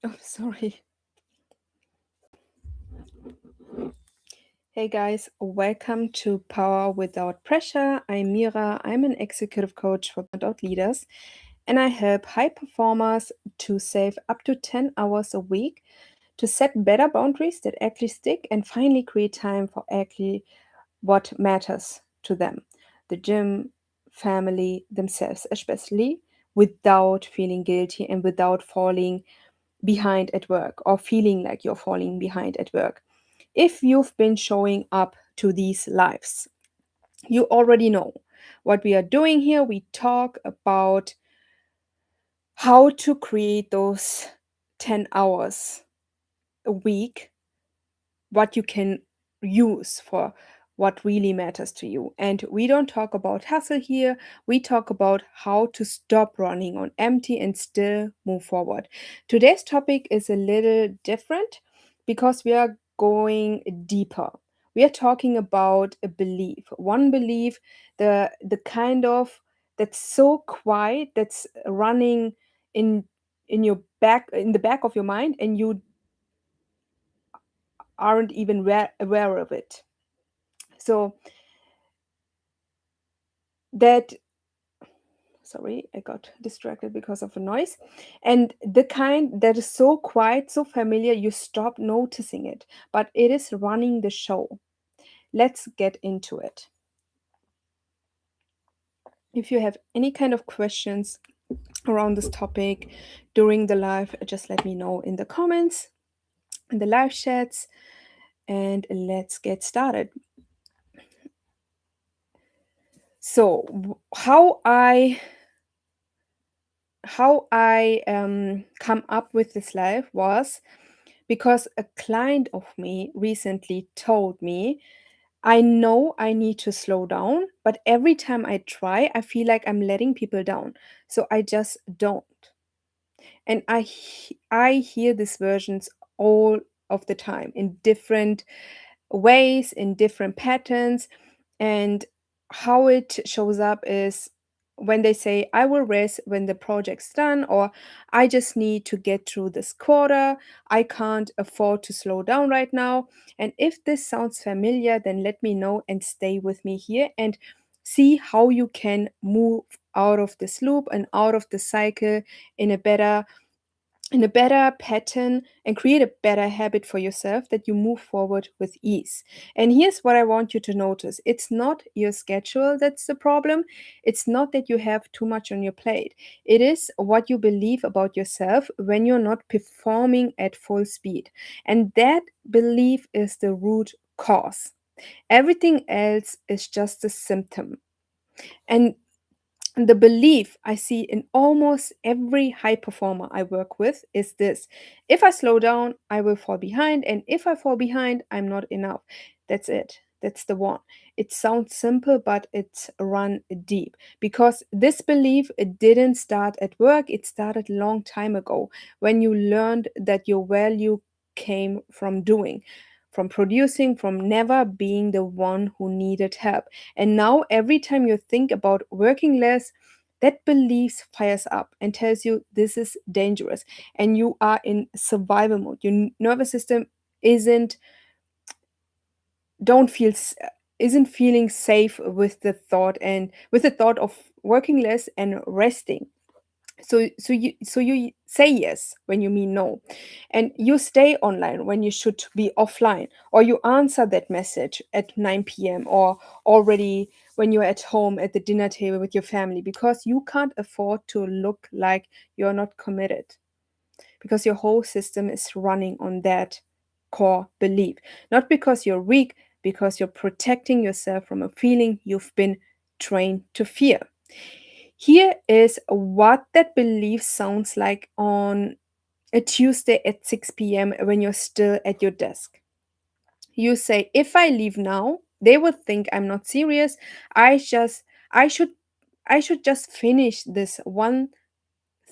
Oh, sorry. Hey guys, welcome to Power Without Pressure. I'm Mira. I'm an executive coach for burnout leaders, and I help high performers to save up to 10 hours a week to set better boundaries that actually stick and finally create time for actually what matters to them the gym, family, themselves, especially without feeling guilty and without falling behind at work or feeling like you're falling behind at work. If you've been showing up to these lives, you already know what we are doing here. We talk about how to create those 10 hours a week, what you can use for what really matters to you. And we don't talk about hustle here. We talk about how to stop running on empty and still move forward. Today's topic is a little different because we are going deeper. We are talking about a belief, one belief, the kind of that's so quiet, that's running in your back, in the back of your mind, and you aren't even aware of it. So that, sorry, I got distracted because of a noise. And the kind that is so quiet, so familiar, you stop noticing it, but it is running the show. Let's get into it. If you have any kind of questions around this topic during the live, just let me know in the comments, in the live chats, and let's get started. So, how I come up with this live was because a client of me recently told me, I know I need to slow down, but every time I try, I feel like I'm letting people down. So I just don't. And I hear these versions all of the time in different ways, in different patterns. And how it shows up is when they say, I will rest when the project's done, or I just need to get through this quarter. I can't afford to slow down right now. And if this sounds familiar, then let me know and stay with me here and see how you can move out of this loop and out of the cycle in a better pattern and create a better habit for yourself that you move forward with ease. And here's what I want you to notice: it's not your schedule that's the problem, it's not that you have too much on your plate. It is what you believe about yourself when you're not performing at full speed. And that belief is the root cause. Everything else is just a symptom. And the belief I see in almost every high performer I work with is this: if I slow down, I will fall behind. And if I fall behind, I'm not enough. That's it. That's the one. It sounds simple, but it's run deep because this belief, it didn't start at work. It started long time ago when you learned that your value came from doing, from producing, from never being the one who needed help. And now, every time you think about working less, that belief fires up and tells you this is dangerous and you are in survival mode. Your nervous system isn't don't feel s- isn't feeling safe with the thought and with the thought of working less and resting. So you say yes when you mean no, and you stay online when you should be offline, or you answer that message at 9 p.m. or already when you're at home at the dinner table with your family, because you can't afford to look like you're not committed, because your whole system is running on that core belief. Not because you're weak, because you're protecting yourself from a feeling you've been trained to fear. Here is what that belief sounds like on a Tuesday at 6 p.m. when you're still at your desk. You say, if I leave now, they will think I'm not serious. I just I should I should just finish this one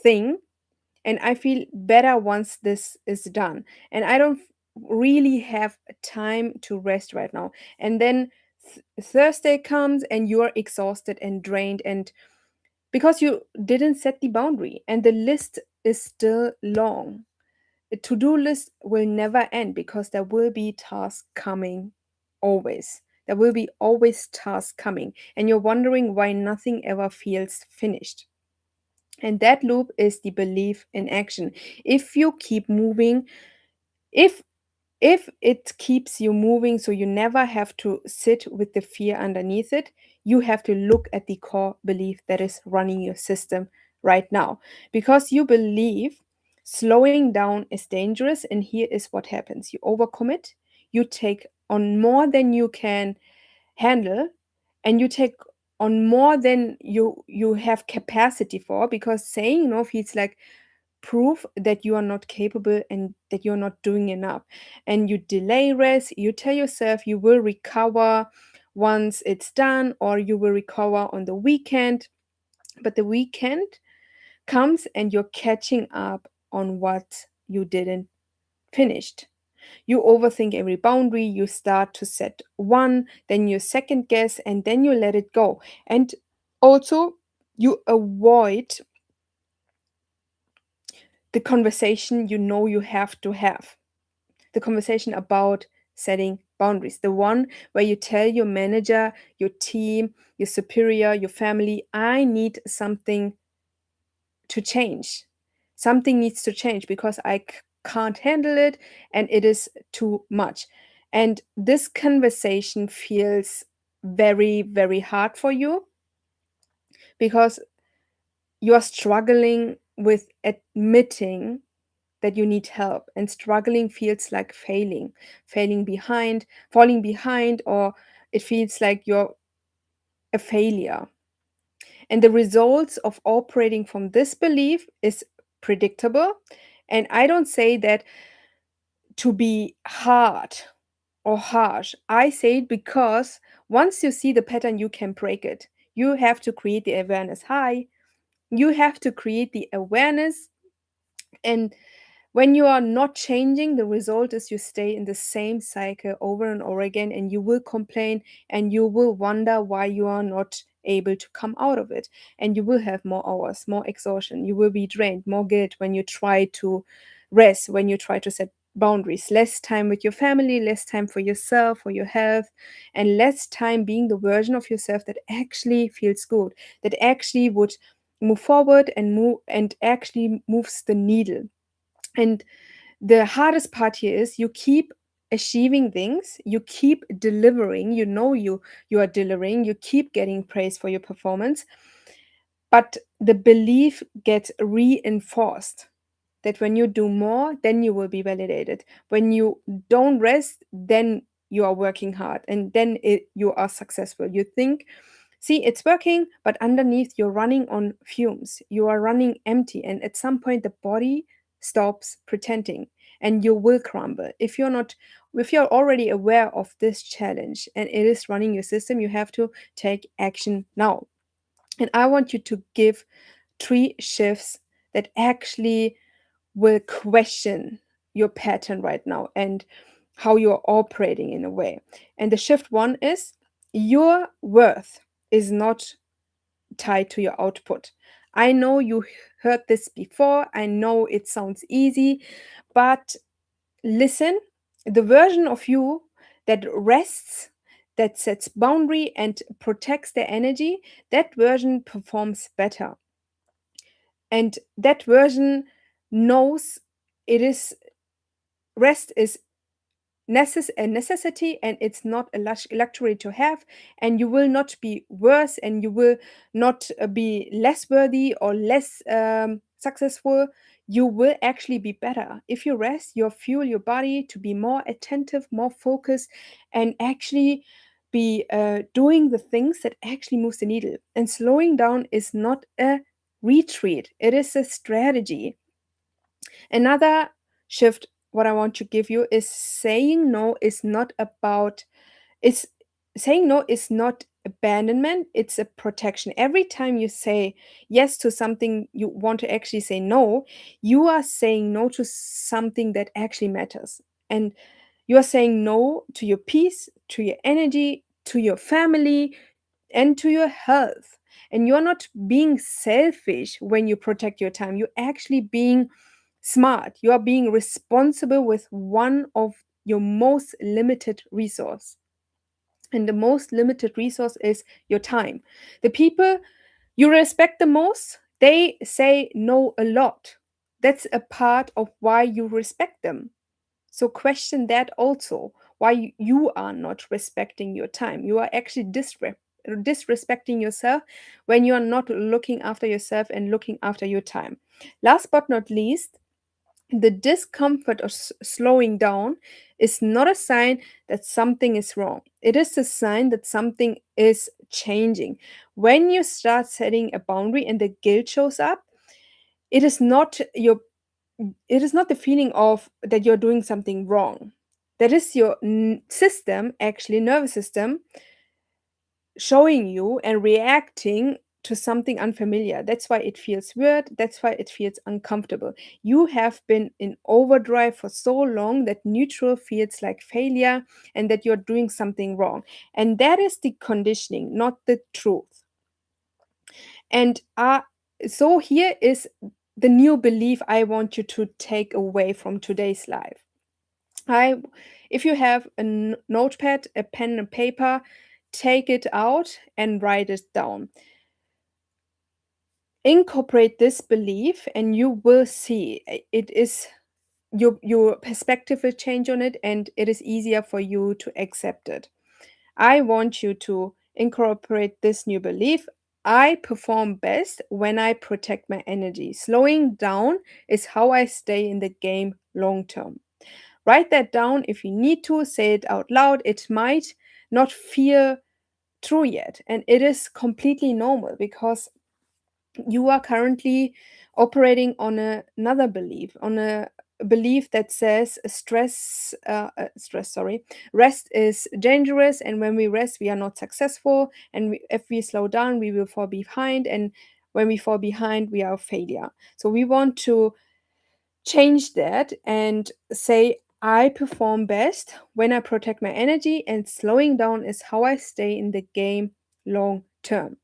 thing, and I feel better once this is done. And I don't really have time to rest right now. And then Thursday comes and you're exhausted and drained, and because you didn't set the boundary, and the list is still long. A to-do list will never end because there will be tasks coming always. There will be always tasks coming, and you're wondering why nothing ever feels finished. And that loop is the belief in action. If you keep moving, if if it keeps you moving, so you never have to sit with the fear underneath it, you have to look at the core belief that is running your system right now. Because you believe slowing down is dangerous, and here is what happens: you overcommit, you take on more than you can handle, and you take on more than you have capacity for, because saying no feels like proof that you are not capable and that you're not doing enough. And you delay rest, you tell yourself you will recover once it's done, or you will recover on the weekend. But the weekend comes and you're catching up on what you didn't finished. You overthink every boundary, you start to set one, then you second guess, and then you let it go. And also, you avoid the conversation you know you have to have, the conversation about setting boundaries, the one where you tell your manager, your team, your superior, your family, I need something to change. Something needs to change because can't handle it and it is too much. And this conversation feels very, very hard for you because you are struggling with admitting that you need help, and struggling feels like falling behind, or it feels like you're a failure. And the results of operating from this belief is predictable. And I don't say that to be hard or harsh. I say it because once you see the pattern, you can break it. You have to create the awareness. Hi. You have to create the awareness. And when you are not changing, the result is you stay in the same cycle over and over again, and you will complain and you will wonder why you are not able to come out of it. And you will have more hours, more exhaustion. You will be drained, more guilt when you try to rest, when you try to set boundaries, less time with your family, less time for yourself, for your health, and less time being the version of yourself that actually feels good, that actually would move forward and move and actually moves the needle. And the hardest part here is you keep achieving things, you keep delivering, you know you are delivering, you keep getting praise for your performance, but the belief gets reinforced that when you do more, then you will be validated. When you don't rest, then you are working hard, and then you are successful. You think, see, it's working, but underneath you're running on fumes. You are running empty, and at some point the body stops pretending and you will crumble. If you're already aware of this challenge and it is running your system, you have to take action now. And I want you to give 3 shifts that actually will question your pattern right now and how you're operating in a way. And the shift one is your worth is not tied to your output. I know you heard this before. I know it sounds easy, but listen, the version of you that rests, that sets boundary and protects their energy, that version performs better. And that version knows it is rest is a necessity and it's not a luxury to have, and you will not be worse and you will not be less worthy or less successful. You will actually be better if you rest. You fuel your body to be more attentive, more focused, and actually be doing the things that actually moves the needle. And slowing down is not a retreat, it is a strategy. Another shift what I want to give you is saying no is not about it's saying no is not abandonment, it's a protection. Every time you say yes to something you want to actually say no, you are saying no to something that actually matters. And you are saying no to your peace, to your energy, to your family, and to your health. And you're not being selfish when you protect your time. You're actually being smart. You are being responsible with one of your most limited resource. And the most limited resource is your time. The people you respect the most, they say no a lot. That's a part of why you respect them. So question that also, why you are not respecting your time. You are actually disrespecting yourself when you are not looking after yourself and looking after your time. Last but not least, the discomfort of slowing down is not a sign that something is wrong. It is a sign that something is changing. When you start setting a boundary and the guilt shows up, it is not your it is not the feeling of that you're doing something wrong. That is your system, actually nervous system, showing you and reacting to something unfamiliar. That's why it feels weird. That's why it feels uncomfortable. You have been in overdrive for so long that neutral feels like failure and that you're doing something wrong. And that is the conditioning, not the truth. And so here is the new belief I want you to take away from today's life. I, if you have a notepad, a pen, and paper, take it out and write it down. Incorporate this belief, and you will see it is your perspective will change on it, and it is easier for you to accept it. I want you to incorporate this new belief. I perform best when I protect my energy. Slowing down is how I stay in the game long term. Write that down if you need to, say it out loud. It might not feel true yet, and it is completely normal because you are currently operating on another belief, on a belief that says rest is dangerous, and when we rest we are not successful, and if we slow down we will fall behind, and when we fall behind we are a failure. So we want to change that and say, I perform best when I protect my energy, and slowing down is how I stay in the game long term.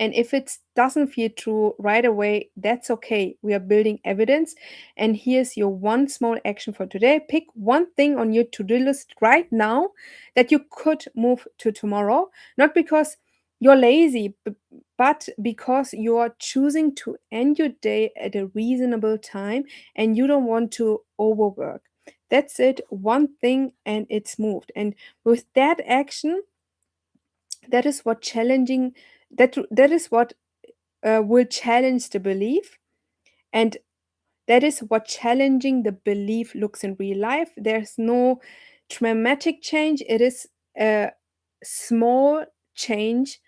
And if it doesn't feel true right away, that's okay. We are building evidence. And here's your one small action for today. Pick one thing on your to do list right now that you could move to tomorrow, not because you're lazy, but because you are choosing to end your day at a reasonable time and you don't want to overwork. That's it, one thing, and it's moved. And with that action, that is what challenging that is what will challenge the belief, and that is what challenging the belief looks in real life. There's no dramatic change, it is a small change,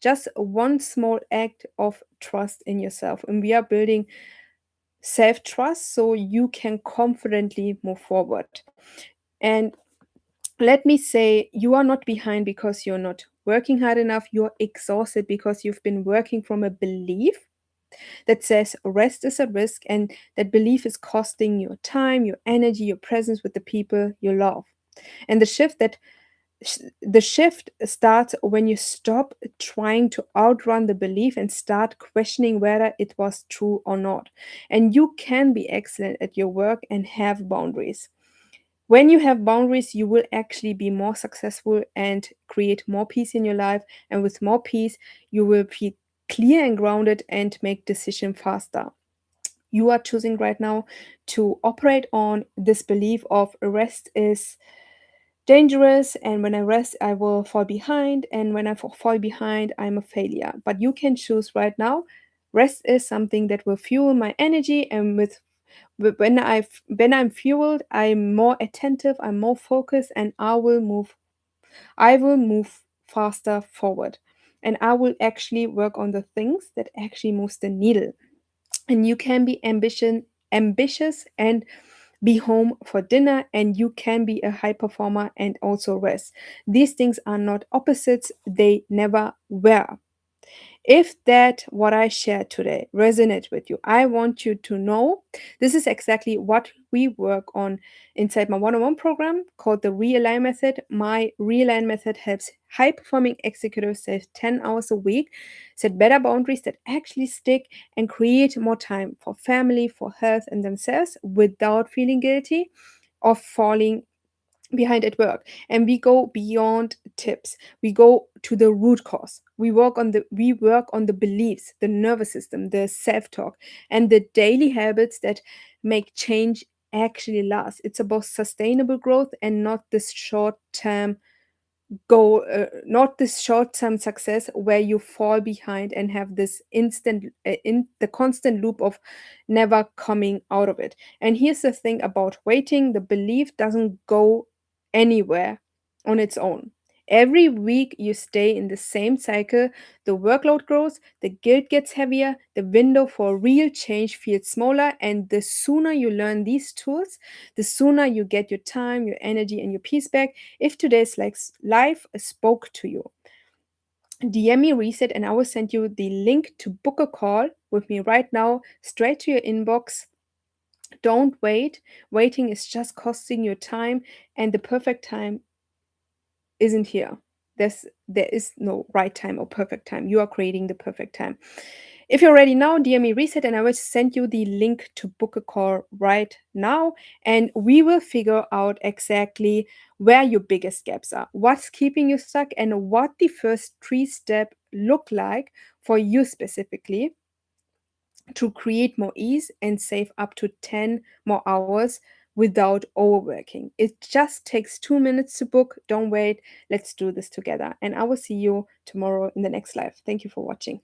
just one small act of trust in yourself, and we are building self trust so you can confidently move forward. And let me say, you are not behind because you're not working hard enough. You're exhausted because you've been working from a belief that says rest is a risk, and that belief is costing your time, your energy, your presence with the people you love. And the shift starts when you stop trying to outrun the belief and start questioning whether it was true or not. And you can be excellent at your work and have boundaries. When you have boundaries, you will actually be more successful and create more peace in your life. And with more peace, you will be clear and grounded and make decision faster. You are choosing right now to operate on this belief of rest is dangerous, and when I rest I will fall behind, and when I fall behind I'm a failure. But you can choose right now, rest is something that will fuel my energy, and when I'm fueled, I'm more attentive, I'm more focused, and I will move faster forward. And I will actually work on the things that actually moves the needle. And you can be ambitious and be home for dinner, and you can be a high performer and also rest. These things are not opposites, they never were. If that what I shared today resonates with you, I want you to know this is exactly what we work on inside my one-on-one program called the Realign Method. My Realign Method helps high-performing executives save 10 hours a week, set better boundaries that actually stick, and create more time for family, for health, and themselves without feeling guilty or falling behind at work. And we go beyond tips, we go to the root cause. We work on the beliefs, the nervous system, the self-talk, and the daily habits that make change actually last. It's about sustainable growth and not this short-term goal, not this short-term success where you fall behind and have this instant in the constant loop of never coming out of it. And here's the thing about waiting: the belief doesn't go anywhere on its own. Every week you stay in the same cycle, the workload grows, the guilt gets heavier, the window for real change feels smaller, and the sooner you learn these tools, the sooner you get your time, your energy, and your peace back. If today's like life spoke to you, DM me reset and I will send you the link to book a call with me right now, straight to your inbox. Don't wait. Waiting is just costing you time, and the perfect time isn't here. There is no right time or perfect time. You are creating the perfect time. If you're ready now, DM me reset and I will send you the link to book a call right now. And we will figure out exactly where your biggest gaps are, what's keeping you stuck, and what the first three steps look like for you specifically to create more ease and save up to 10 more hours without overworking. It just takes 2 minutes to book. Don't wait. Let's do this together. And I will see you tomorrow in the next live. Thank you for watching.